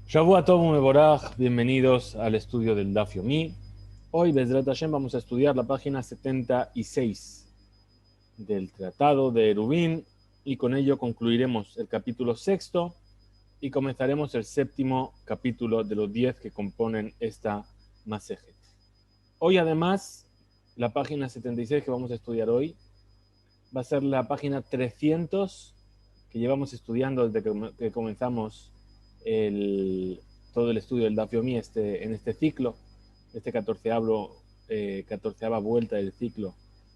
Shavua Tov Mevorach, bienvenidos al estudio del Daf Yomi. Hoy, Bezrat Hashem, vamos a estudiar la página 76 del Tratado de Eruvin y con ello concluiremos el capítulo sexto y comenzaremos el séptimo capítulo de los 10 que componen esta Masejet. Hoy, además, la página 76 que vamos a estudiar hoy va a ser la página 300 que llevamos estudiando desde que comenzamos todo el estudio del Daf Yomi en este ciclo, este 14ª vuelta del ciclo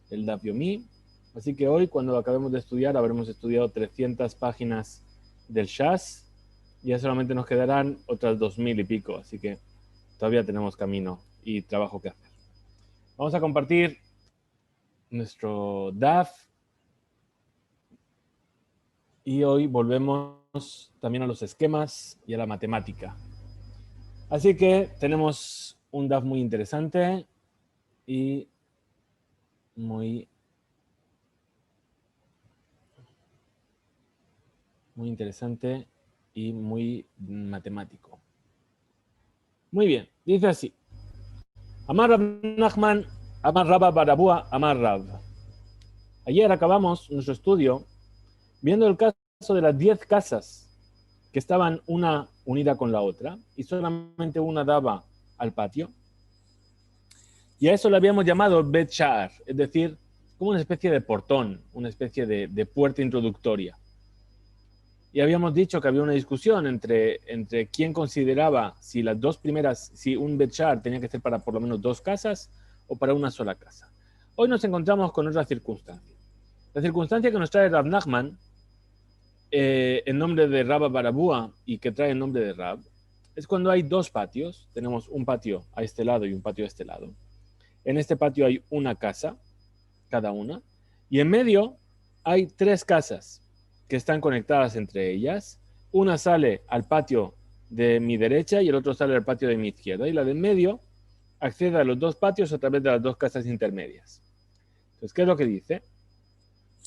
del Daf Yomi. Así que hoy, cuando lo acabemos de estudiar, habremos estudiado 300 páginas del Shas. Ya solamente nos quedarán otras 2000 y pico, así que todavía tenemos camino y trabajo que hacer. Vamos a compartir nuestro Daf y hoy volvemos también a los esquemas y a la matemática. Así que tenemos un DAF muy interesante y muy interesante y muy matemático. Muy bien, dice así. Amar Rab Nachman, Amar Rabba Barabúa, Amar Rab. Ayer acabamos nuestro estudio viendo el caso de las 10 casas que estaban una unida con la otra y solamente una daba al patio. Y a eso le habíamos llamado Bet Sha'ar, es decir, como una especie de portón, una especie de puerta introductoria. Y habíamos dicho que había una discusión entre quién consideraba si las dos primeras, si un Bet Sha'ar tenía que ser para por lo menos dos casas o para una sola casa. Hoy nos encontramos con otra circunstancia. La circunstancia que nos trae Rab Nachman, en nombre de Rabba Barabúa y que trae el nombre de Rab, es cuando hay dos patios. Tenemos un patio a este lado y un patio a este lado. En este patio hay una casa, cada una, y en medio hay tres casas que están conectadas entre ellas. Una sale al patio de mi derecha y el otro sale al patio de mi izquierda. Y la de en medio accede a los dos patios a través de las dos casas intermedias. Entonces, ¿qué es lo que dice?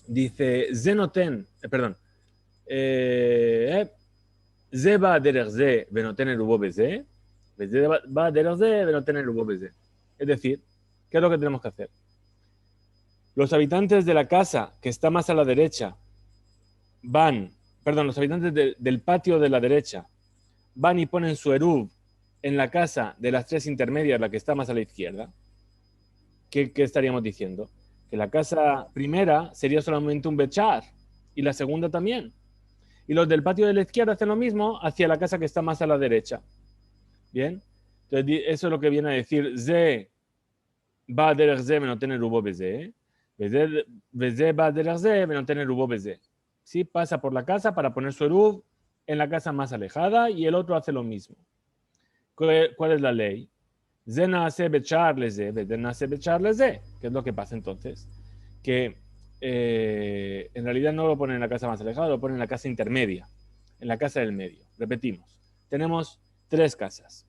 Dice, Zenoten, perdón, Ze va derech ze venoten el rubo beze, Ze va derech ze venoten el rubo beze. Es decir, ¿qué es lo que tenemos que hacer? Los habitantes de la casa que está más a la derecha los habitantes del patio de la derecha van y ponen su eruv en la casa de las tres intermedias, la que está más a la izquierda. ¿Qué estaríamos diciendo? Que la casa primera sería solamente un bechar y la segunda también. Y los del patio de la izquierda hacen lo mismo hacia la casa que está más a la derecha. Bien, entonces eso es lo que viene a decir ze va derech ze venoten el rubo beze, beze va derech ze venoten el rubo beze. ¿Sí? Pasa por la casa para poner su eruv en la casa más alejada y el otro hace lo mismo. ¿Cuál es la ley? Zena hace bechar leze, zena hace bechar leze. ¿Qué es lo que pasa entonces? Que en realidad no lo ponen en la casa más alejada, lo ponen en la casa intermedia, en la casa del medio. Repetimos, tenemos tres casas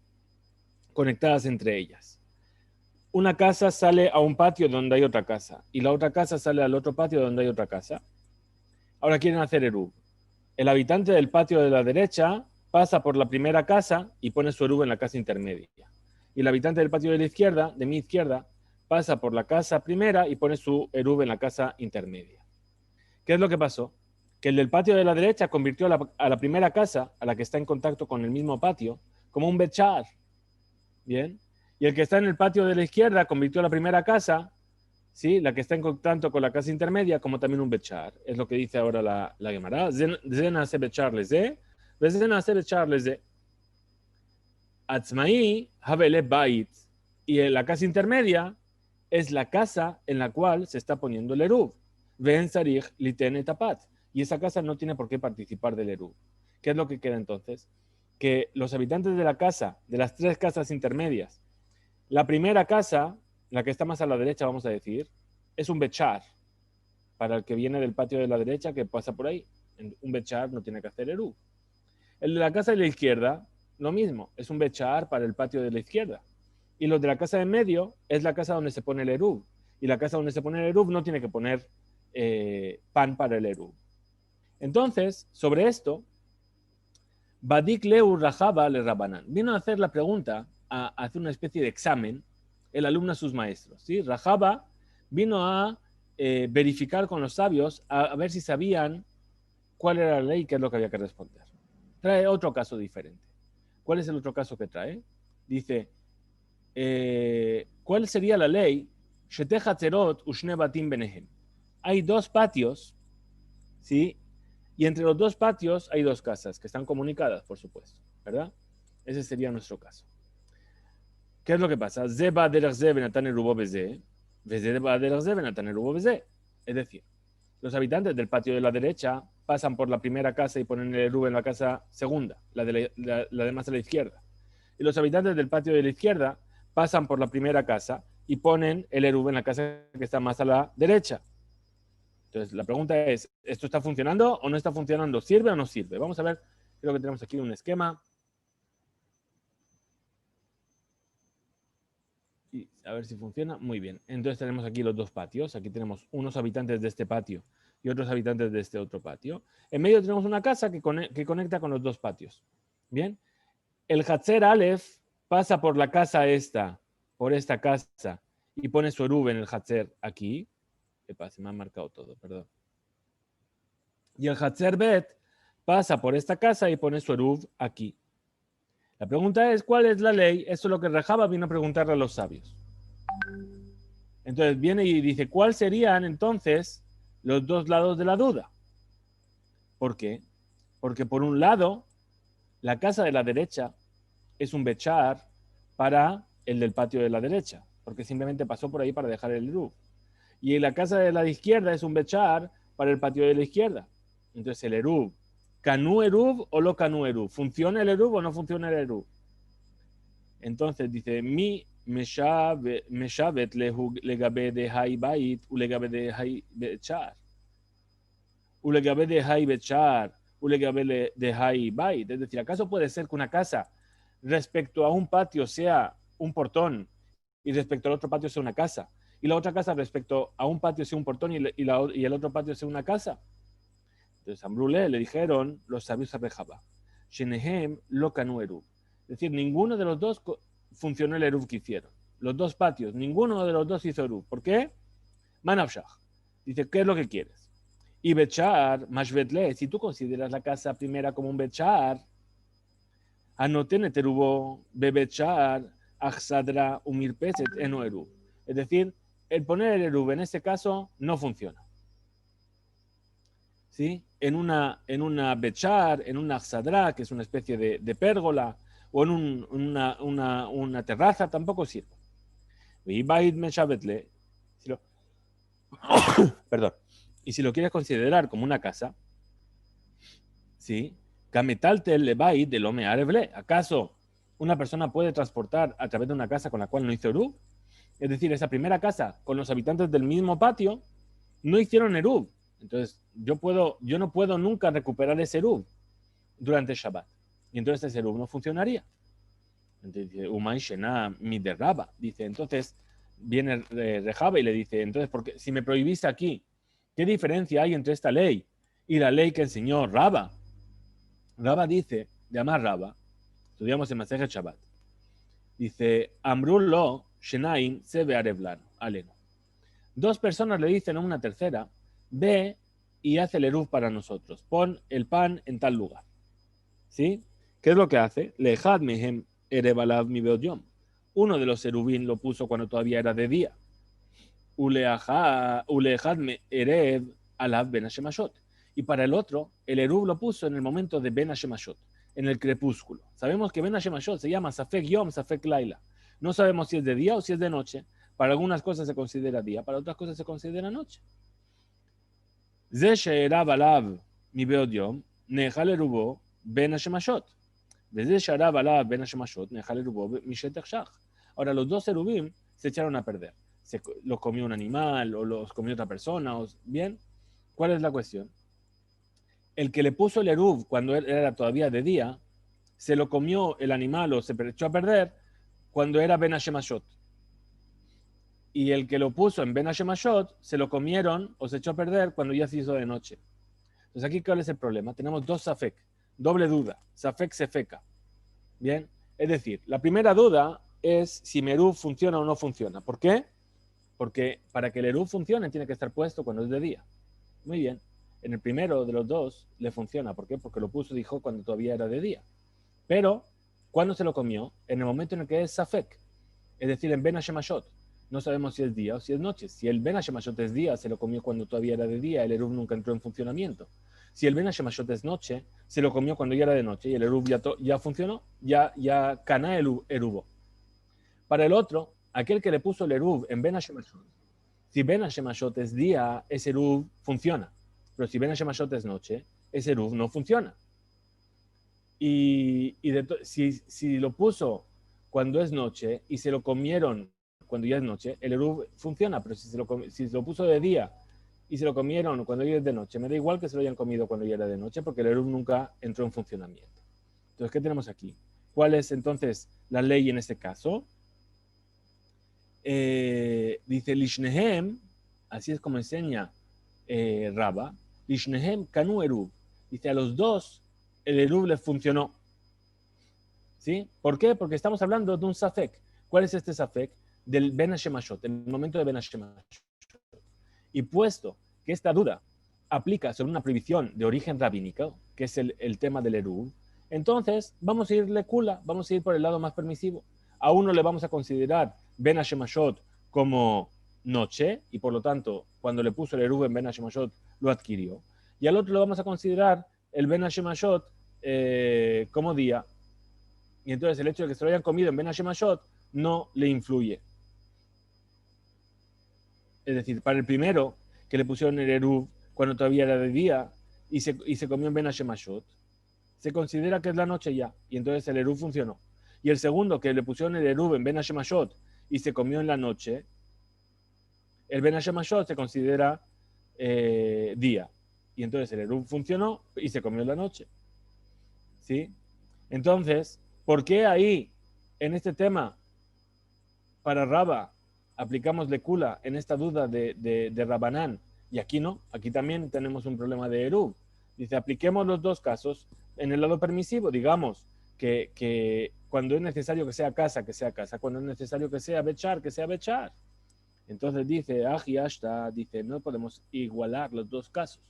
conectadas entre ellas. Una casa sale a un patio donde hay otra casa y la otra casa sale al otro patio donde hay otra casa. Ahora quieren hacer eruv. El habitante del patio de la derecha pasa por la primera casa y pone su eruv en la casa intermedia. Y el habitante del patio de la izquierda, de mi izquierda, pasa por la casa primera y pone su eruv en la casa intermedia. ¿Qué es lo que pasó? Que el del patio de la derecha convirtió a la primera casa, a la que está en contacto con el mismo patio, como un bechar. ¿Bien? Y el que está en el patio de la izquierda convirtió a la primera casa, ¿sí? La que está en contacto con la casa intermedia, como también un bechar. Es lo que dice ahora la Gemara. Zen hace bechar leze, zen hace bechar leze. Atzmai havele bait. Y la casa intermedia es la casa en la cual se está poniendo el eruv. Ven sarich liten etapat. Y esa casa no tiene por qué participar del eruv. ¿Qué es lo que queda entonces? Que los habitantes de la casa, de las tres casas intermedias, la primera casa, la que está más a la derecha, vamos a decir, es un bechar. Para el que viene del patio de la derecha, que pasa por ahí, un bechar no tiene que hacer eruv. El de la casa de la izquierda, lo mismo, es un bechar para el patio de la izquierda. Y los de la casa de en medio es la casa donde se pone el eruv. Y la casa donde se pone el eruv no tiene que poner pan para el eruv. Entonces, sobre esto, Badik Leu Rajaba le Rabanan. Vino a hacer la pregunta, a hacer una especie de examen, el alumno a sus maestros. ¿Sí? Rajaba vino a verificar con los sabios a ver si sabían cuál era la ley y qué es lo que había que responder. Trae otro caso diferente. ¿Cuál es el otro caso que trae? Dice, ¿cuál sería la ley? Hay dos patios, ¿sí? Y entre los dos patios hay dos casas que están comunicadas, por supuesto, ¿verdad? Ese sería nuestro caso. ¿Qué es lo que pasa? Es decir, los habitantes del patio de la derecha pasan por la primera casa y ponen el eruv en la casa segunda, la de más a la izquierda. Y los habitantes del patio de la izquierda pasan por la primera casa y ponen el eruv en la casa que está más a la derecha. Entonces, la pregunta es, ¿esto está funcionando o no está funcionando? ¿Sirve o no sirve? Vamos a ver, creo que tenemos aquí un esquema. Y a ver si funciona. Muy bien. Entonces tenemos aquí los dos patios. Aquí tenemos unos habitantes de este patio y otros habitantes de este otro patio. En medio tenemos una casa que conecta con los dos patios. Bien. El Hatzer Aleph pasa por la casa esta, por esta casa, y pone su eruv en el Hatzer aquí. Epa, se me ha marcado todo, perdón. Y el Hatzer Bet pasa por esta casa y pone su eruv aquí. La pregunta es, ¿cuál es la ley? Eso es lo que Rajaba vino a preguntarle a los sabios. Entonces viene y dice, ¿cuáles serían entonces los dos lados de la duda? ¿Por qué? Porque por un lado, la casa de la derecha es un bechar para el del patio de la derecha, porque simplemente pasó por ahí para dejar el eruv. Y la casa de la izquierda es un bechar para el patio de la izquierda. Entonces el eruv, canú eruv o lo canú eruv, ¿funciona el eruv o no funciona el eruv? Entonces dice, mi meshavet legabe de hay bait ulegabe de hay bechar. Ulegabe de hay bechar, ulegabe de hay bait. Es decir, ¿acaso puede ser que una casa respecto a un patio sea un portón y respecto al otro patio sea una casa? Y la otra casa respecto a un patio sea un portón y el otro patio sea una casa. Entonces a Ambrulé le dijeron los sabios a Rejaba, Shenehem lo kanu eruv. Es decir, ninguno de los dos funcionó el eruv que hicieron. Los dos patios, ninguno de los dos hizo eruv. ¿Por qué? Manavshach. Dice, ¿qué es lo que quieres? Y Bechar, Mashvetle, si tú consideras la casa primera como un Bechar, Anoten erubo, Bebechar, Achsadra, Umirpeset, eno eruv. Es decir, el poner el eruv en este caso no funciona. ¿Sí? En una bechar, en una axadra, que es una especie de pérgola, o en una terraza, tampoco sirve. Perdón. Y si lo quieres considerar como una casa, ¿sí? ¿Acaso una persona puede transportar a través de una casa con la cual no hizo eruv? Es decir, esa primera casa con los habitantes del mismo patio no hicieron eruv. Entonces, yo no puedo nunca recuperar ese eruv durante el Shabbat. Y entonces ese eruv no funcionaría. Entonces dice, Umay Shena mi derraba. Dice, entonces viene Rejaba y le dice, entonces, porque si me prohibiste aquí, ¿qué diferencia hay entre esta ley y la ley que enseñó Raba? Raba dice, llama Raba, estudiamos en Masejet Shabbat. Dice, Amrullo Shenaim Sebe Arevlan, Aleno. Dos personas le dicen a una tercera, ve y hace el eruv para nosotros, pon el pan en tal lugar. ¿Sí? ¿Qué es lo que hace? Lejad mehem erebalav mi beodyom. Uno de los erubín lo puso cuando todavía era de día. Ulejad me erev alav ben hashemashot. Y para el otro, el eruv lo puso en el momento de ben hashemashot, en el crepúsculo. Sabemos que ben hashemashot se llama safek yom, safek laila. No sabemos si es de día o si es de noche. Para algunas cosas se considera día, para otras cosas se considera noche. Ze she'erav alav mi beodyom, nehal erubo ben hashemashot. Desde she'erav alav ben hashemashot, nehal erubo mishet echshach. Ahora, los dos erubim se echaron a perder. Los comió un animal o los comió otra persona. ¿Bien? ¿Cuál es la cuestión? El que le puso el eruv cuando era todavía de día, se lo comió el animal o se echó a perder cuando era Ben Hashemashot. Y el que lo puso en Ben Hashemashot, se lo comieron o se echó a perder cuando ya se hizo de noche. Entonces aquí, ¿cuál es el problema? Tenemos dos safek, doble duda, safek sefeka. Bien, es decir, la primera duda es si mi eruv funciona o no funciona. ¿Por qué? Porque para que el eruv funcione tiene que estar puesto cuando es de día. Muy bien. En el primero de los dos le funciona. ¿Por qué? Porque lo puso, dijo, cuando todavía era de día. Pero, ¿cuándo se lo comió? En el momento en el que es Safek. Es decir, en Ben Hashemashot. No sabemos si es día o si es noche. Si el Ben Hashemashot es día, se lo comió cuando todavía era de día. El eruv nunca entró en funcionamiento. Si el Ben Hashemashot es noche, se lo comió cuando ya era de noche y el eruv ya funcionó, ya caná el eruvo. Para el otro, aquel que le puso el eruv en Ben Hashemashot, si Ben Hashemashot es día, ese eruv funciona. Pero si Ben Hashemashot es noche, ese eruv no funciona. Si lo puso cuando es noche y se lo comieron cuando ya es noche, el eruv funciona. Pero si se lo puso de día y se lo comieron cuando ya es de noche, me da igual que se lo hayan comido cuando ya era de noche, porque el eruv nunca entró en funcionamiento. Entonces, ¿qué tenemos aquí? ¿Cuál es entonces la ley en este caso? Dice Lishnehem, así es como enseña Raba, Lishnehem kanu eruv. Dice, a los dos el eruv les funcionó. ¿Sí? ¿Por qué? Porque estamos hablando de un safek. ¿Cuál es este safek? Del Ben Hashemashot, el momento de Ben Hashemashot. Y puesto que esta duda aplica sobre una prohibición de origen rabínico, que es el tema del eruv, entonces vamos a irle kula, vamos a ir por el lado más permisivo. A uno le vamos a considerar Ben Hashemashot como noche, y por lo tanto, cuando le puso el eruv en Ben Hashemashot, lo adquirió. Y al otro le vamos a considerar el Ben Hashemashot como día. Y entonces el hecho de que se lo hayan comido en Ben Hashemashot no le influye. Es decir, para el primero que le pusieron el eruv cuando todavía era de día y se comió en Ben Hashemashot, se considera que es la noche ya, y entonces el eruv funcionó. Y el segundo que le pusieron el eruv en Ben Hashemashot y se comió en la noche, el Ben Hashemashot se considera día. Y entonces el eruv funcionó y se comió en la noche. ¿Sí? Entonces, ¿por qué ahí, en este tema, para Raba, aplicamos lecula en esta duda de Rabanán? Y aquí no, aquí también tenemos un problema de eruv. Dice, apliquemos los dos casos en el lado permisivo, digamos que cuando es necesario que sea casa, cuando es necesario que sea bechar. Entonces dice, Ashta, dice, no podemos igualar los dos casos.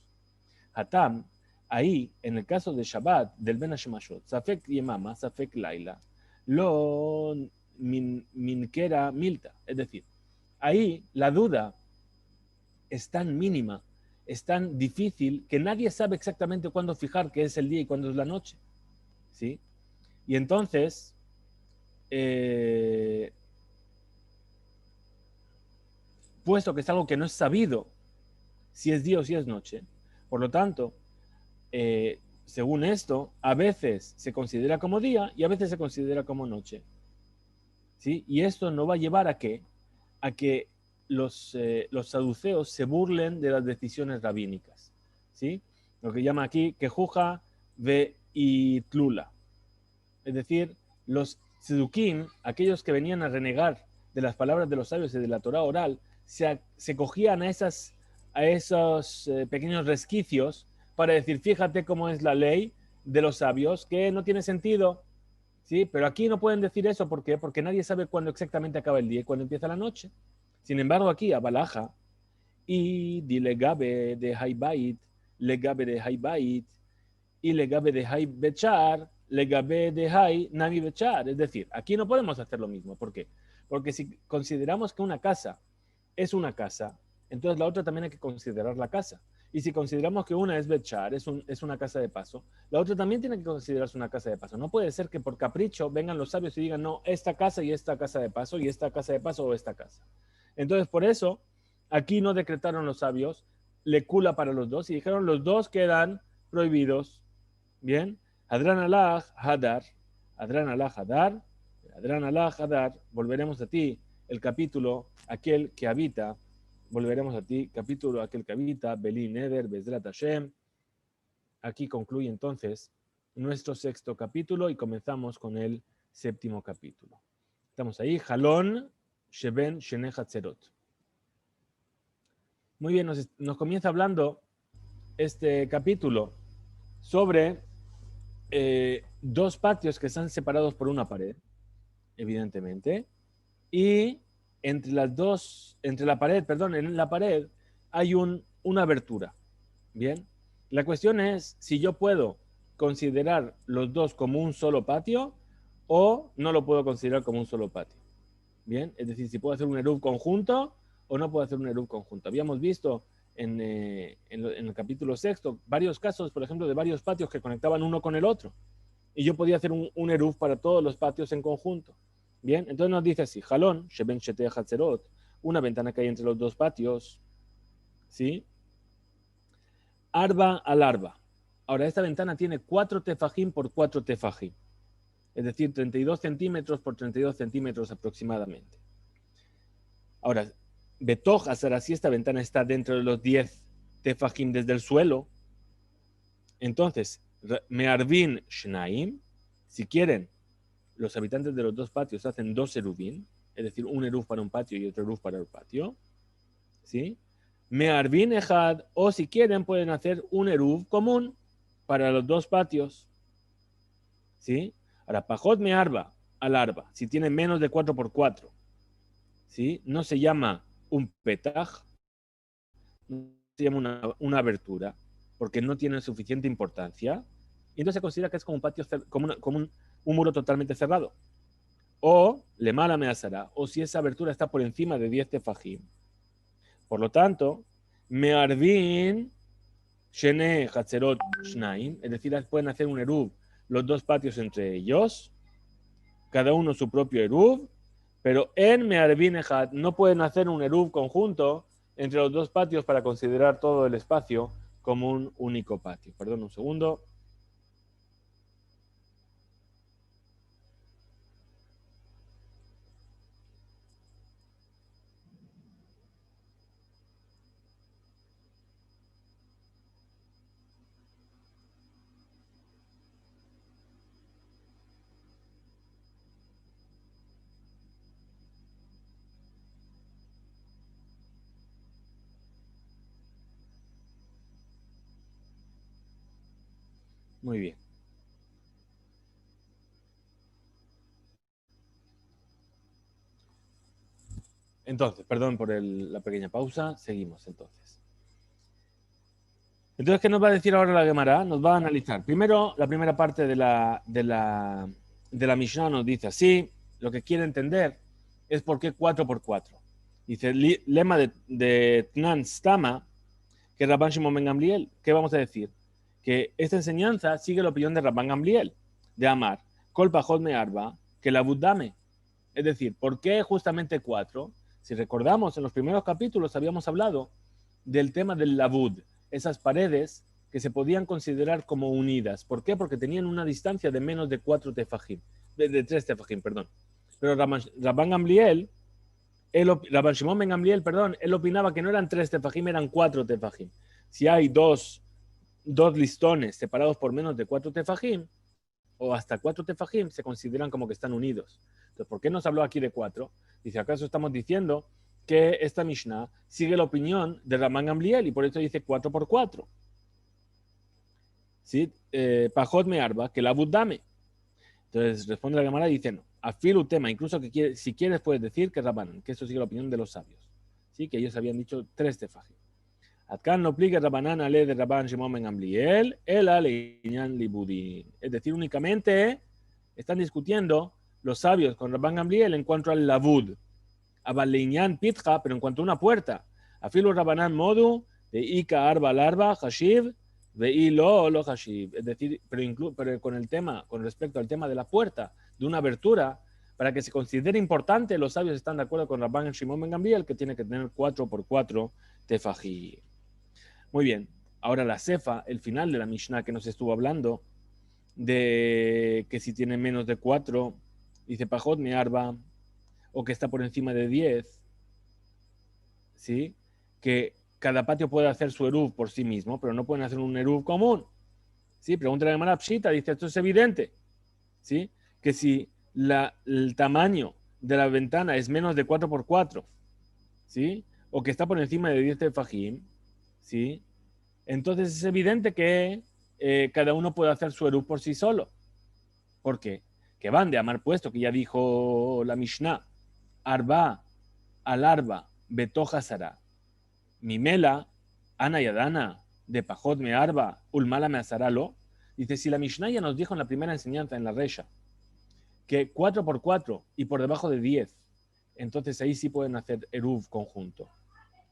Hatam, ahí, en el caso de Shabbat, del Ben Hashemashot, Safek Yemama, Safek Laila, lo minkera milta. Es decir, ahí la duda es tan mínima, es tan difícil, que nadie sabe exactamente cuándo fijar qué es el día y cuándo es la noche. ¿Sí? Y entonces, puesto que es algo que no es sabido si es día o si es noche, por lo tanto, según esto, a veces se considera como día y a veces se considera como noche. ¿Sí? Y esto no va a llevar a que los saduceos se burlen de las decisiones rabínicas. ¿Sí? Lo que llama aquí quejuja ve y tlula. Es decir, los tzedukim, aquellos que venían a renegar de las palabras de los sabios y de la Torah oral, se cogían a esos pequeños resquicios para decir, fíjate cómo es la ley de los sabios, que no tiene sentido, ¿sí? Pero aquí no pueden decir eso, ¿por qué? Porque nadie sabe cuándo exactamente acaba el día y cuándo empieza la noche. Sin embargo, aquí a Balaja, y di legabe de Haibait, legabe de Haibait, y legabe de Haibechar, legabe de Hai Nami Bechar. Es decir, aquí no podemos hacer lo mismo. ¿Por qué? Porque si consideramos que una casa es una casa, entonces la otra también hay que considerar la casa. Y si consideramos que una es Bechar, es una casa de paso, la otra también tiene que considerarse una casa de paso. No puede ser que por capricho vengan los sabios y digan, no, esta casa y esta casa de paso, y esta casa de paso o esta casa. Entonces, por eso, aquí no decretaron los sabios lecula para los dos y dijeron, los dos quedan prohibidos. Bien, Hadran Allah, Hadar, Hadran Allah, Hadar, Hadran Allah, Hadar, volveremos a ti, el capítulo, aquel que habita, volveremos a ti, capítulo, aquel que habita, Belí Neder, Bezrat Hashem. Aquí concluye entonces nuestro sexto capítulo y comenzamos con el séptimo capítulo. Estamos ahí, Jalón, Sheben, Shene Hatzerot. Muy bien, nos comienza hablando este capítulo sobre dos patios que están separados por una pared, evidentemente, y entre la pared, perdón, en la pared hay una abertura. Bien, la cuestión es si yo puedo considerar los dos como un solo patio o no lo puedo considerar como un solo patio. Bien, es decir, si puedo hacer un eruv conjunto o no puedo hacer un eruv conjunto. Habíamos visto en el capítulo sexto varios casos, por ejemplo, de varios patios que conectaban uno con el otro. Y yo podía hacer un eruv para todos los patios en conjunto. Bien, entonces nos dice así, jalón, sheben shetea hatzerot, una ventana que hay entre los dos patios, ¿sí? Arba al arba. Ahora, esta ventana tiene 4 tefajim por 4 tefajim, es decir, 32 centímetros por 32 centímetros aproximadamente. Ahora, Betoj Azara, si esta ventana está dentro de los 10 tefajim desde el suelo, entonces, Mearvin Shnaim, si quieren, los habitantes de los dos patios hacen dos eruvim, es decir, un eruv para un patio y otro eruv para el patio, ¿sí? Mearvin Ejad, o si quieren, pueden hacer un eruv común para los dos patios, ¿sí? Ahora, Pajot Mearba al arba, si tiene menos de 4x4, ¿sí? No se llama un petaj, no se llama una abertura, porque no tiene suficiente importancia, y entonces se considera que es como un patio, como un muro totalmente cerrado. O le mala me asará, o si esa abertura está por encima de 10 tefajim. Por lo tanto, mearvin shene hatzerot shnaim, es decir, pueden hacer un eruv los dos patios entre ellos, cada uno su propio eruv, pero en mearvin ejad no pueden hacer un eruv conjunto entre los dos patios para considerar todo el espacio como un único patio. Perdón un segundo. Muy bien. Entonces, perdón por la pequeña pausa. Seguimos entonces. Entonces, ¿qué nos va a decir ahora la Gemara? Nos va a analizar. Primero, la primera parte de la Mishnah nos dice así, lo que quiere entender es por qué 4x4. Dice, lema de Tnan Stama, que es Rabban Shimon ben Gamliel. ¿Qué vamos a decir? Que esta enseñanza sigue la opinión de Rabban Gamliel, de Amar, Kol Pajot Me Arba, que la Buddame. Es decir, ¿por qué justamente 4? Si recordamos, en los primeros capítulos habíamos hablado del tema del labud, esas paredes que se podían considerar como unidas. ¿Por qué? Porque tenían una distancia de menos de 4 tefajim, de 3 tefajim, perdón. Pero Rabban Gamliel, Rabban Shimon ben Gamliel, perdón, él opinaba que no eran 3 tefajim, eran 4 tefajim. Si hay dos listones separados por menos de 4 tefajim, o hasta 4 tefajim, se consideran como que están unidos. Entonces, ¿por qué nos habló aquí de 4? Dice, ¿acaso estamos diciendo que esta Mishnah sigue la opinión de Rabban Gamliel y por eso dice 4x4? ¿Sí? Pajot me arba, que la buddame. Entonces responde la Gemara y dice, no, afilu tema, incluso que si quieres puedes decir que Rabbanan, que eso sigue la opinión de los sabios. ¿Sí? Que ellos habían dicho 3 tefajim. Atkan no plique Rabbanan ale de Rabban Shimon ben Gamliel, el aleiñan libudin. Es decir, únicamente están discutiendo los sabios con Rabban Gamliel en cuanto al labud. Abaleiñan pitja, pero en cuanto a una puerta. Afilu Rabbanan modu, de ika arba larba, hashiv, de ilo lo hashiv. Es decir, pero con el tema, con respecto al tema de la puerta, de una abertura, para que se considere importante, los sabios están de acuerdo con Rabban Shimon ben Gamliel, que tiene que tener 4x4 tefajim. Muy bien, ahora la cefa, el final de la Mishnah que nos estuvo hablando, de que si tiene menos de 4, dice Pajot me arba, o que está por encima de 10, ¿sí? Que cada patio puede hacer su eruv por sí mismo, pero no pueden hacer un eruv común. ¿Sí? Pregunta la Gemara Pshita, dice, esto es evidente, ¿sí? Que si el tamaño de la ventana es menos de 4x4, ¿sí? O que está por encima de 10 tefajim, ¿sí? Entonces es evidente que cada uno puede hacer su eruv por sí solo. ¿Por qué? Que van de amar puesto, que ya dijo la Mishnah, arba al arba, betoja sara, mimela, ana y adana, de pajot me arba, ulmala me asaralo. Dice, si la Mishnah ya nos dijo en la primera enseñanza, en la Resha, que 4 por 4 y por debajo de 10, entonces ahí sí pueden hacer eruv conjunto.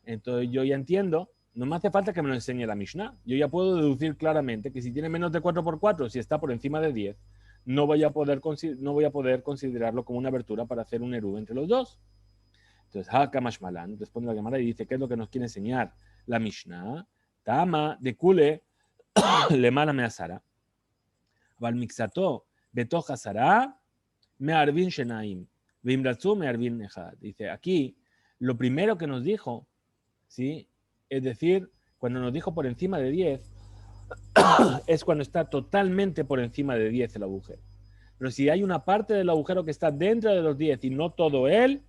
Entonces yo ya entiendo, no me hace falta que me lo enseñe la Mishnah. Yo ya puedo deducir claramente que si tiene menos de 4 por 4, si está por encima de 10, no voy a poder considerarlo como una abertura para hacer un eruv entre los dos. Entonces, Haka Mashmalan responde la Gemara y dice, ¿qué es lo que nos quiere enseñar la Mishnah? Tama de Kule le mala me asara. Val mixato betoja sara me arvin shenaim. Vimratzu me arvin nehad. Dice, aquí, lo primero que nos dijo, ¿sí? Es decir, cuando nos dijo por encima de 10, es cuando está totalmente por encima de 10 el agujero. Pero si hay una parte del agujero que está dentro de los 10 y no todo él,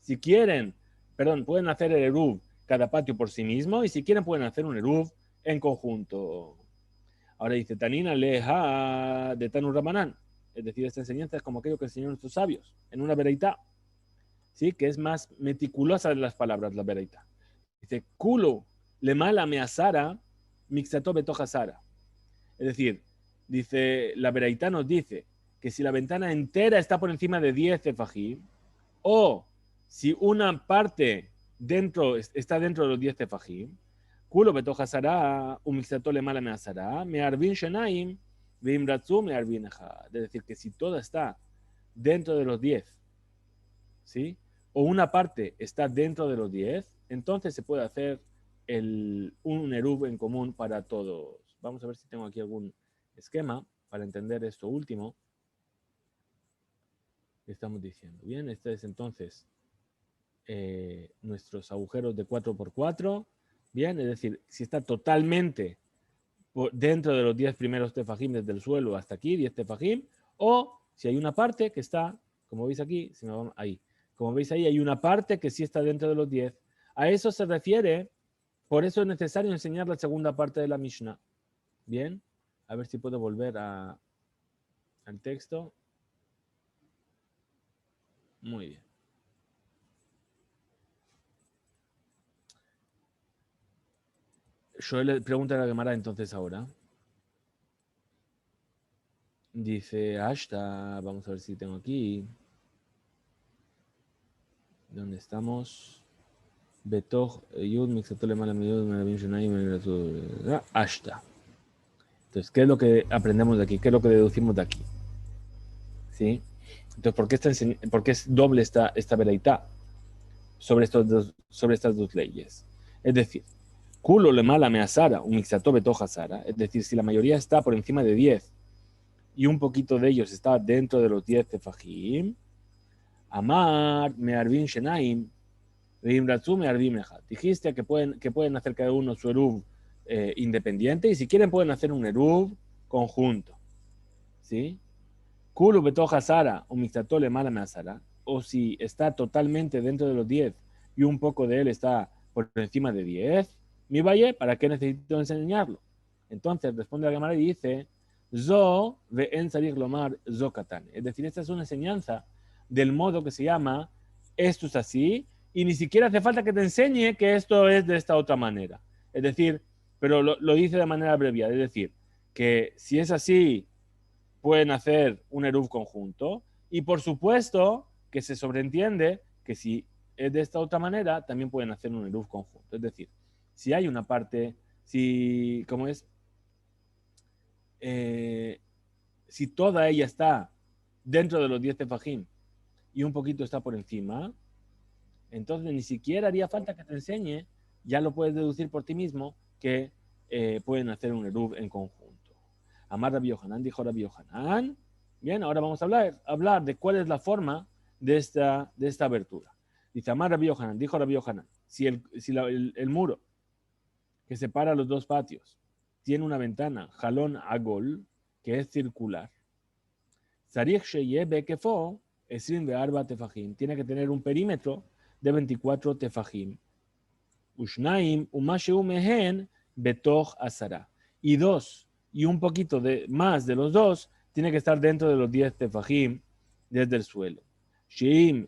si quieren, pueden hacer el eruv cada patio por sí mismo y si quieren pueden hacer un eruv en conjunto. Ahora dice, Tanina leja de Tanur Ramanán. Es decir, esta enseñanza es como aquello que enseñaron nuestros sabios en una vereitá, ¿sí? Que es más meticulosa de las palabras, la vereitá. Dice, culo le mala me asara, mixato betoja sara. Es decir, dice, la vereitá nos dice que si la ventana entera está por encima de 10 tefajim, o si una parte está dentro de los 10 tefajim, kulo betoja sara, umixato le mala me asara, me arvin shenaim, veimratzu me arvin echad. Es decir, que si toda está dentro de los 10, ¿sí? O una parte está dentro de los 10, entonces se puede hacer un eruv en común para todos. Vamos a ver si tengo aquí algún esquema para entender esto último que estamos diciendo. Bien, este es entonces nuestros agujeros de 4x4. Bien, es decir, si está totalmente dentro de los 10 primeros tefajim desde el suelo hasta aquí, 10 tefajim, o si hay una parte que está, como veis aquí, ahí. Como veis ahí, hay una parte que sí está dentro de los 10. A eso se refiere, por eso es necesario enseñar la segunda parte de la Mishnah. Bien, a ver si puedo volver al texto. Muy bien. Yo le pregunto a la Gemara entonces ahora. Dice, hasta, vamos a ver si tengo aquí. ¿Dónde estamos? Betoch, Yud, Mixatole Malamiyud, Malavin Shunay, hasta. Entonces, ¿qué es lo que aprendemos de aquí? ¿Qué es lo que deducimos de aquí? ¿Sí? Entonces, ¿por qué es doble esta veraitá sobre estas dos leyes? Es decir, culo le mala me asara, un mixato betoja sara. Es decir, si la mayoría está por encima de 10 y un poquito de ellos está dentro de los 10 tefajim, amar me arvin shenaim, veimratzu me arvin echad. Dijiste que pueden hacer cada uno su eruv independiente y si quieren pueden hacer un eruv conjunto. ¿Sí? Kulu betoja sara o mixato le mala me asara. O si está totalmente dentro de los 10 y un poco de él está por encima de 10, mi valle, ¿para qué necesito enseñarlo? Entonces responde la Gemara y dice, Zo ve en salir lomar zo katan. Es decir, esta es una enseñanza del modo que se llama esto es así y ni siquiera hace falta que te enseñe que esto es de esta otra manera. Es decir, pero lo dice de manera abreviada. Es decir, que si es así, pueden hacer un eruv conjunto y por supuesto que se sobreentiende que si es de esta otra manera, también pueden hacer un eruv conjunto. Es decir, si hay una parte, ¿cómo es? Si toda ella está dentro de los 10 tefajim y un poquito está por encima, entonces ni siquiera haría falta que te enseñe, ya lo puedes deducir por ti mismo, que pueden hacer un eruv en conjunto. Amar Rabbi Yohanan, dijo Rabbi Yohanan. Bien, ahora vamos a hablar de cuál es la forma de esta abertura. Dice Amar Rabbi Yohanan, dijo Rabbi Yohanan, si el muro que separa los dos patios tiene una ventana, jalón agol, que es circular, Sarich sheye bekefo, esrim be'arba tefajim, tiene que tener un perímetro de 24 tefajim. Ushnaim, umasheu mehen, betoch asara. Y 2, y un poquito más de los dos tiene que estar dentro de los 10 tefajim desde el suelo. Sheim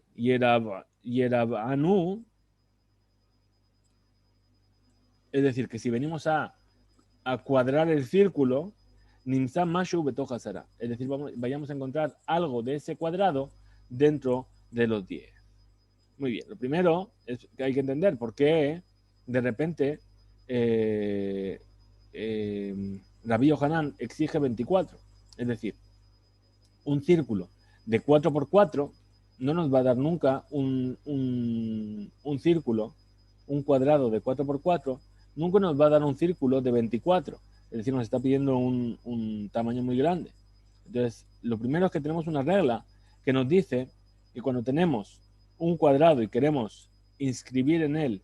Yerabanu, es decir, que si venimos a cuadrar el círculo, Nimsam Mashu Betohasara, es decir, vayamos a encontrar algo de ese cuadrado dentro de los 10. Muy bien, lo primero es que hay que entender por qué de repente Rabbi Yohanan exige 24. Es decir, un círculo de 4 por 4 no nos va a dar nunca un círculo, un cuadrado de 4 por 4, nunca nos va a dar un círculo de 24. Es decir, nos está pidiendo un tamaño muy grande. Entonces, lo primero es que tenemos una regla que nos dice que cuando tenemos un cuadrado y queremos inscribir en él,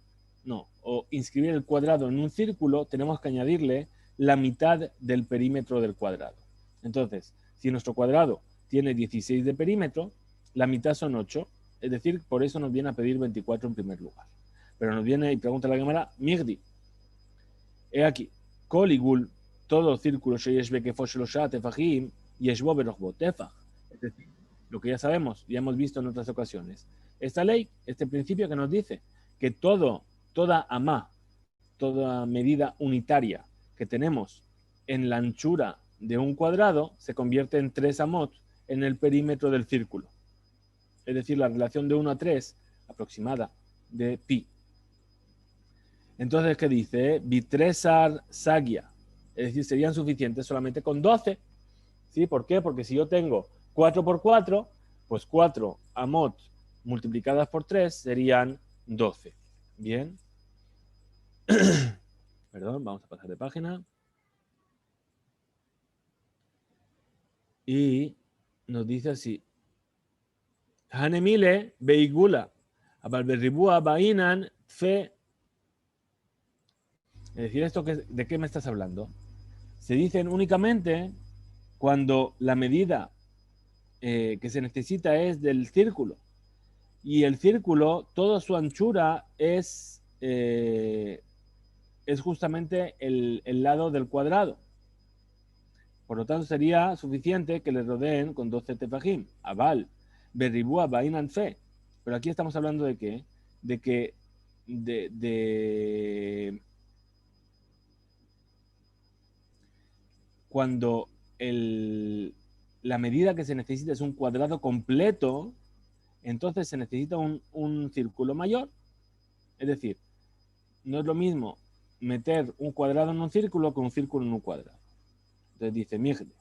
o inscribir el cuadrado en un círculo, tenemos que añadirle la mitad del perímetro del cuadrado. Entonces, si nuestro cuadrado tiene 16 de perímetro, la mitad son 8, es decir, por eso nos viene a pedir 24 en primer lugar. Pero nos viene y pregunta la Gemara, Mirdi, he aquí, Kol Igul, todo círculo sheyesh bekefo shelosha tefajim, yeshbo berochbo tefaj. Es decir, lo que ya sabemos, ya hemos visto en otras ocasiones. Esta ley, este principio que nos dice que toda amá, toda medida unitaria que tenemos en la anchura de un cuadrado se convierte en 3 amot en el perímetro del círculo. Es decir, la relación de 1 a 3 aproximada de pi. Entonces, ¿qué dice? Bitresar sagia. Es decir, serían suficientes solamente con 12. ¿Sí? ¿Por qué? Porque si yo tengo 4 por 4, pues 4 amot multiplicadas por 3 serían 12. Bien. Perdón, vamos a pasar de página. Y nos dice así. Hanemile beigula. Abalberribua bainan fe. Es decir, ¿de qué me estás hablando? Se dicen únicamente cuando la medida que se necesita es del círculo. Y el círculo, toda su anchura es justamente el lado del cuadrado. Por lo tanto, sería suficiente que le rodeen con 12 tefajim. Aval, berribua, bainan fe. Pero aquí estamos hablando de qué? De que cuando la medida que se necesita es un cuadrado completo, entonces se necesita un círculo mayor. Es decir, no es lo mismo meter un cuadrado en un círculo que un círculo en un cuadrado. Entonces dice, Migde,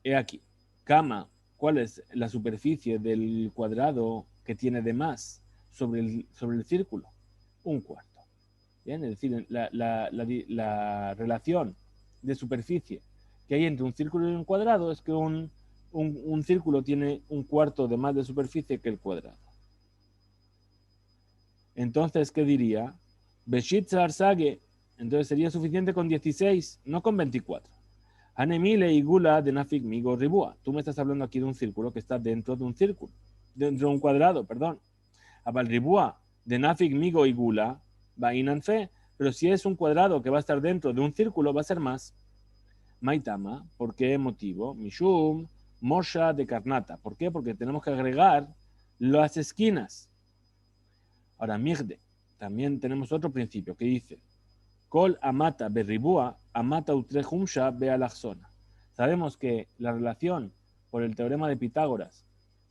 he aquí, Kama, ¿cuál es la superficie del cuadrado que tiene de más sobre el círculo? Un cuarto. ¿Bien? Es decir, la relación de superficie que hay entre un círculo y un cuadrado es que un círculo tiene un cuarto de más de superficie que el cuadrado. Entonces, ¿qué diría? Beshitzar Sage, entonces sería suficiente con 16, no con 24. Hanemile y Gula de Nafik Migo Ribua. Tú me estás hablando aquí de un círculo que está dentro de un círculo, dentro de un cuadrado, perdón. Abal Ribua de Nafik Migo y Gula, Bainan Fe. Pero si es un cuadrado que va a estar dentro de un círculo, va a ser más. Maitama, ¿por qué motivo? Mishum, Mosha de Karnata. ¿Por qué? Porque tenemos que agregar las esquinas. Ahora, Migde, también tenemos otro principio que dice, Kol amata berribua, amata utrejumsha bealachzona. Sabemos que la relación por el teorema de Pitágoras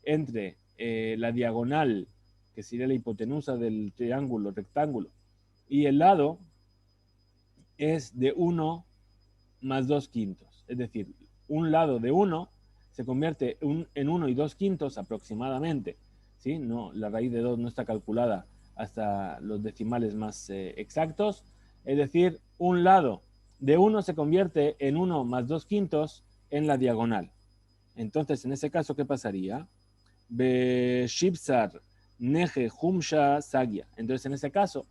entre la diagonal, que sería la hipotenusa del triángulo, rectángulo, y el lado es de 1 más 2 quintos. Es decir, un lado de 1 se convierte en 1 y 2 quintos aproximadamente. ¿Sí? No, la raíz de 2 no está calculada hasta los decimales más exactos. Es decir, un lado de 1 se convierte en 1 más 2 quintos en la diagonal. Entonces, en ese caso, ¿qué pasaría? Beshipsar neje humsha sagia. Entonces, en ese caso,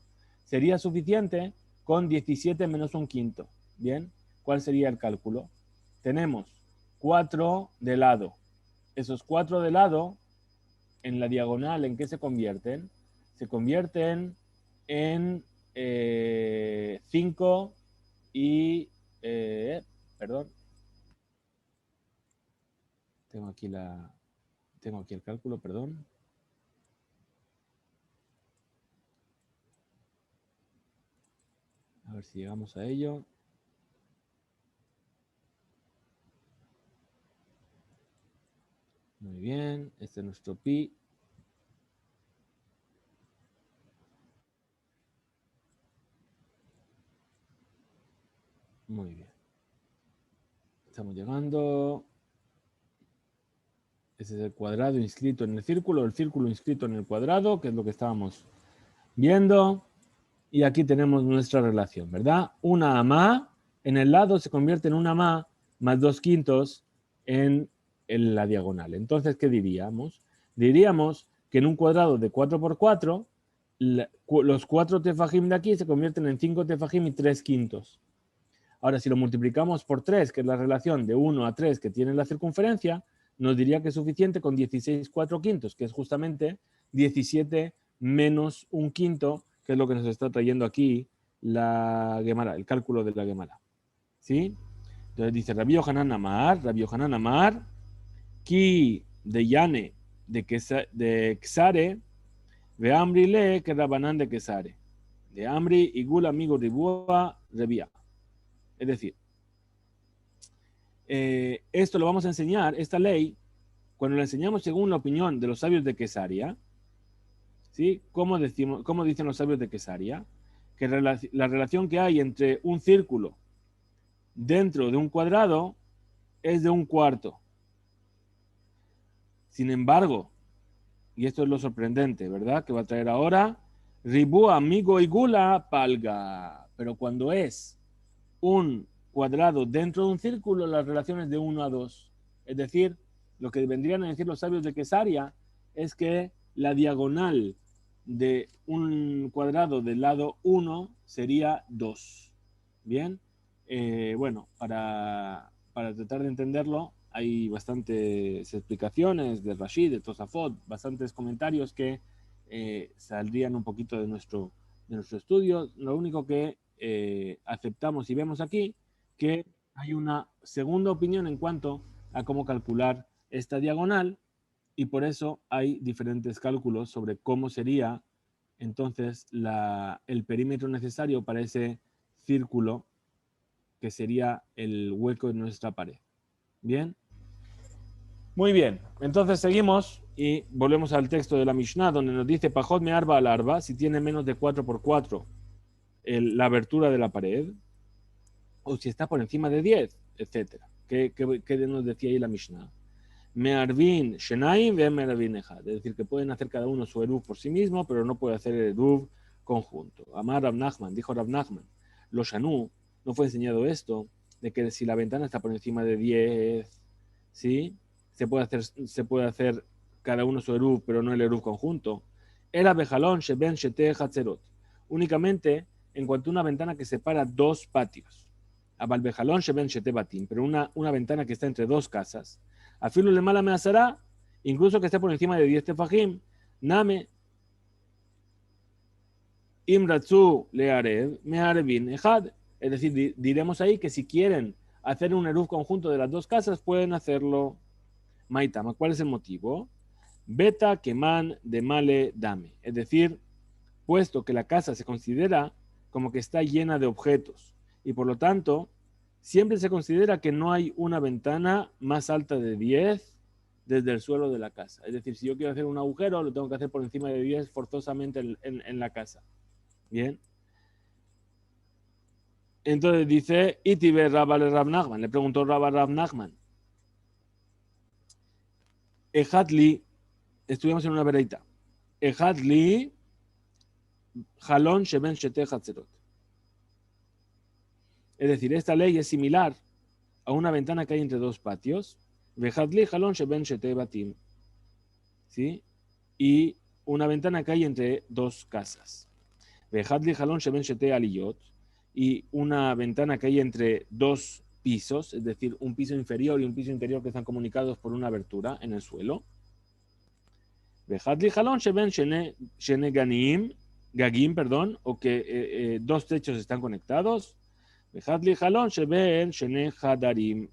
sería suficiente con 17 menos un quinto. ¿Bien? ¿Cuál sería el cálculo? Tenemos 4 de lado. Esos 4 de lado, en la diagonal, ¿en qué se convierten? Se convierten en 5 y... perdón. Tengo aquí el cálculo, perdón. A ver si llegamos a ello. Muy bien, este es nuestro pi. Muy bien. Estamos llegando. Ese es el cuadrado inscrito en el círculo inscrito en el cuadrado, que es lo que estábamos viendo. Y aquí tenemos nuestra relación, ¿verdad? Una amá en el lado se convierte en una amá más 2/5 en la diagonal. Entonces, ¿qué diríamos? Diríamos que en un cuadrado de 4 por 4, los 4 tefajim de aquí se convierten en 5 tefajim y 3/5. Ahora, si lo multiplicamos por 3, que es la relación de 1 a 3 que tiene la circunferencia, nos diría que es suficiente con 16 4/5, que es justamente 17 menos 1/5, que es lo que nos está trayendo aquí la Gemara, el cálculo de la Gemara. ¿Sí? Entonces dice Rabbi Yohanan Amar, Ki de Yane de Xare, ve Amri le que Rabanán de Quesare. De Amri, Igul, amigo Ribua, Rebia. Es decir, esto lo vamos a enseñar, esta ley, cuando la enseñamos según la opinión de los sabios de Quesaria, ¿sí? ¿Cómo dicen los sabios de Quesaria? Que la relación que hay entre un círculo dentro de un cuadrado es de 1/4. Sin embargo, y esto es lo sorprendente, ¿verdad? Que va a traer ahora, Ribu, amigo y gula, palga. Pero cuando es un cuadrado dentro de un círculo, la relación es de 1 a 2. Es decir, lo que vendrían a decir los sabios de Quesaria es que la diagonal de un cuadrado del lado 1 sería 2. Bien, bueno, para tratar de entenderlo, hay bastantes explicaciones de Rashid, de Tosafot, bastantes comentarios que saldrían un poquito de nuestro estudio. Lo único que aceptamos y vemos aquí que hay una segunda opinión en cuanto a cómo calcular esta diagonal, y por eso hay diferentes cálculos sobre cómo sería entonces el perímetro necesario para ese círculo que sería el hueco de nuestra pared. ¿Bien? Muy bien, entonces seguimos y volvemos al texto de la Mishnah, donde nos dice Pajot me arba al arba, si tiene menos de 4 por 4 la abertura de la pared, o si está por encima de 10, etc. ¿Qué nos decía ahí la Mishnah? Me'arvin shenaim ve me'arvin ejad, es decir, que pueden hacer cada uno su eruv por sí mismo, pero no puede hacer el eruv conjunto. Amar Rav Nachman, dijo Rav Nachman, lo shanu, no fue enseñado esto, de que si la ventana está por encima de 10, ¿sí? Se puede hacer cada uno su eruv, pero no el eruv conjunto. Era bejalón sheben shete hatzerot, únicamente en cuanto a una ventana que separa dos patios. Abal bejalón sheben shete batim, pero una ventana que está entre dos casas. Afilo le mala me asará, incluso que esté por encima de 10 tefajim, name imratzu le arev me arevin ejad. Es decir, diremos ahí que si quieren hacer un eruv conjunto de las dos casas, pueden hacerlo. Maitama, ¿cuál es el motivo? Beta keman de male dame. Es decir, puesto que la casa se considera como que está llena de objetos y por lo tanto siempre se considera que no hay una ventana más alta de 10 desde el suelo de la casa. Es decir, si yo quiero hacer un agujero, lo tengo que hacer por encima de 10 forzosamente en la casa. Bien. Entonces dice, Itibe Rabba le Rav Nachman, le preguntó Rabba Rav Nachman, Ejatli, estuvimos en una vereita, Ejatli, Jalón Sheben Shete Hatzerot. Es decir, esta ley es similar a una ventana que hay entre dos patios, Vejatli Jalón Sheben Shete Batim, ¿sí? Y una ventana que hay entre dos casas. Vejatli Jalón Sheben Shete Aliyot, y una ventana que hay entre dos pisos, es decir, un piso inferior y un piso interior que están comunicados por una abertura en el suelo. Vejatli Jalón Sheben Shene Gagim, o que dos techos están conectados. Vejatli jalón sheben shene hadarim,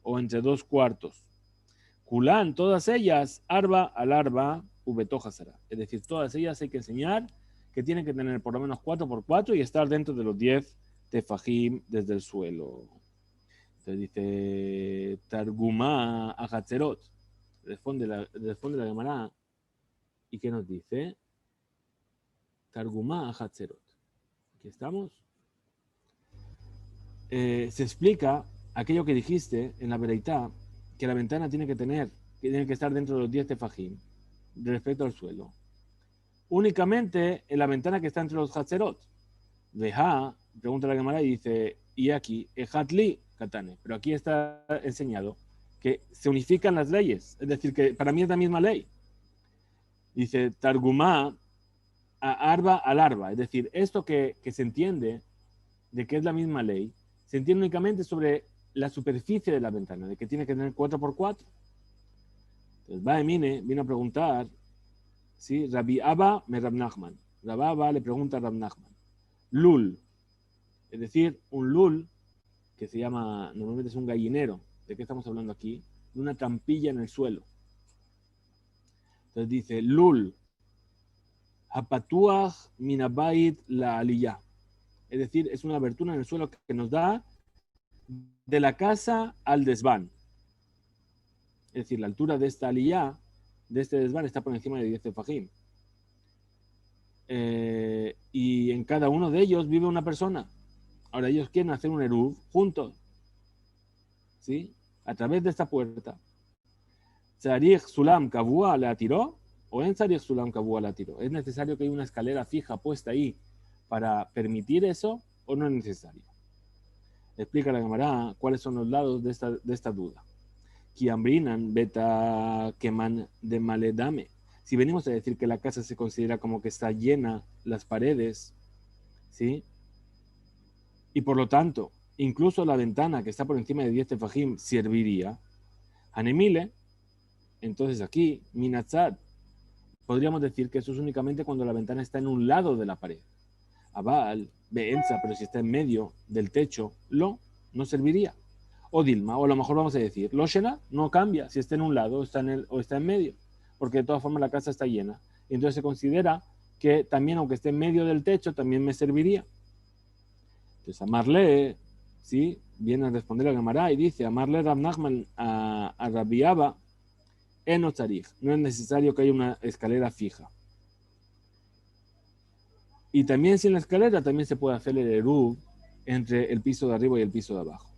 o entre 2 cuartos. Kulán, todas ellas, arba al arba, ubetoja será. Es decir, todas ellas hay que enseñar que tienen que tener por lo menos 4 por 4 y estar dentro de los 10 tefajim desde el suelo. Entonces dice, Targumá a Hatzerot. Responde la Gemara. ¿Y qué nos dice? Targumá a Hatzerot. Aquí estamos. Se explica aquello que dijiste en la Bereitá, que la ventana tiene que estar dentro de los 10 tefajim respecto al suelo. Únicamente en la ventana que está entre los Hatzerot. Veja, pregunta la Gemara y dice, y aquí, Ejatli Katane. Pero aquí está enseñado que se unifican las leyes. Es decir, que para mí es la misma ley. Dice, Targumá a arba al arba. Es decir, esto que se entiende de que es la misma ley, se entiende únicamente sobre la superficie de la ventana, de que tiene que tener 4 por 4. Entonces, Baemine vino a preguntar, ¿sí? Rabbi Abba me Rab Nachman. Rabbi Abba le pregunta a Rab Nachman. Lul, es decir, un lul, que se llama, normalmente es un gallinero. ¿De qué estamos hablando aquí? De una trampilla en el suelo. Entonces dice, lul, hapatuach minabait la aliyah. Es decir, es una abertura en el suelo que nos da de la casa al desván. Es decir, la altura de esta aliyah, de este desván, está por encima de 10 tefajim. Y en cada uno de ellos vive una persona. Ahora ellos quieren hacer un eruv juntos, ¿sí? A través de esta puerta. ¿Tzarich sulam kavua la tiró? ¿O en Tzarich sulam kavua la tiró? ¿Es necesario que haya una escalera fija puesta ahí para permitir eso o no es necesario? Explica la Gemara cuáles son los lados de esta duda. Kiambrinan beta keman de maledame. Si venimos a decir que la casa se considera como que está llena las paredes, ¿sí? Y por lo tanto, incluso la ventana que está por encima de 10 tefajim serviría. Hanemile, entonces aquí, minatzad, podríamos decir que eso es únicamente cuando la ventana está en un lado de la pared. Abal, beenza, pero si está en medio del techo, no serviría. O Dilma, o a lo mejor vamos a decir, lo Shena no cambia si está en un lado o está en medio, porque de todas formas la casa está llena. Y entonces se considera que también, aunque esté en medio del techo, también me serviría. Entonces, Amarle, ¿sí? Viene a responder a Gemara y dice, Amarle Rab Nachman a Rabbi Abba, no es necesario que haya una escalera fija. Y también sin la escalera, también se puede hacer el eruv entre el piso de arriba y el piso de abajo.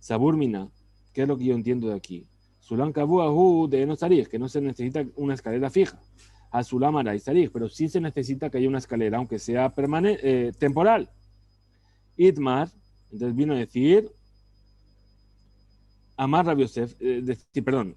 Saburmina, ¿qué es lo que yo entiendo de aquí? Sulam kabuahu de enotzarich, que no se necesita una escalera fija. A Sulam araizarich, pero sí se necesita que haya una escalera, aunque sea temporal. Itmar, entonces vino a decir, Amar Rabbi Yosef,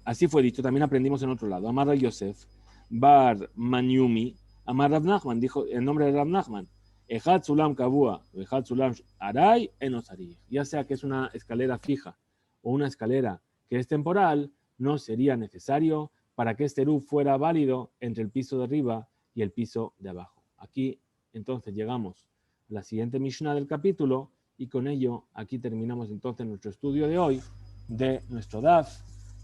así fue dicho, también aprendimos en otro lado. Amar Rabbi Yosef, Bar Manyumi, Amar Rab Nachman, dijo el nombre de Rab Nachman. Ejad Sulam Kabua, Ejad Sulam Aray, Enosari. Ya sea que es una escalera fija o una escalera que es temporal, no sería necesario para que este eruv fuera válido entre el piso de arriba y el piso de abajo. Aquí entonces llegamos a la siguiente Mishnah del capítulo y con ello aquí terminamos entonces nuestro estudio de hoy de nuestro DAF,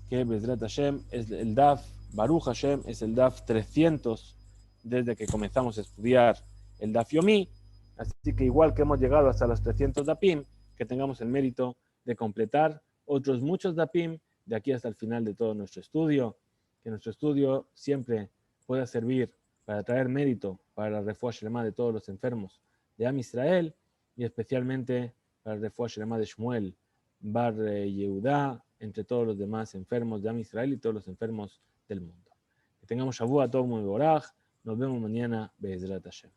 que Bezrat Hashem es el DAF, Baruch Hashem es el DAF 300 desde que comenzamos a estudiar el DAF Yomi. Así que igual que hemos llegado hasta los 300 DAPIM, que tengamos el mérito de completar otros muchos DAPIM de aquí hasta el final de todo nuestro estudio, que nuestro estudio siempre pueda servir para traer mérito para la refuah shlema de todos los enfermos de Am Israel y especialmente para el refuah shlema de Shmuel Bar Yehudá, entre todos los demás enfermos de Am Israel y todos los enfermos del mundo. Que tengamos Shavua todo muy boraj. Nos vemos mañana, Be'ezrat Hashem.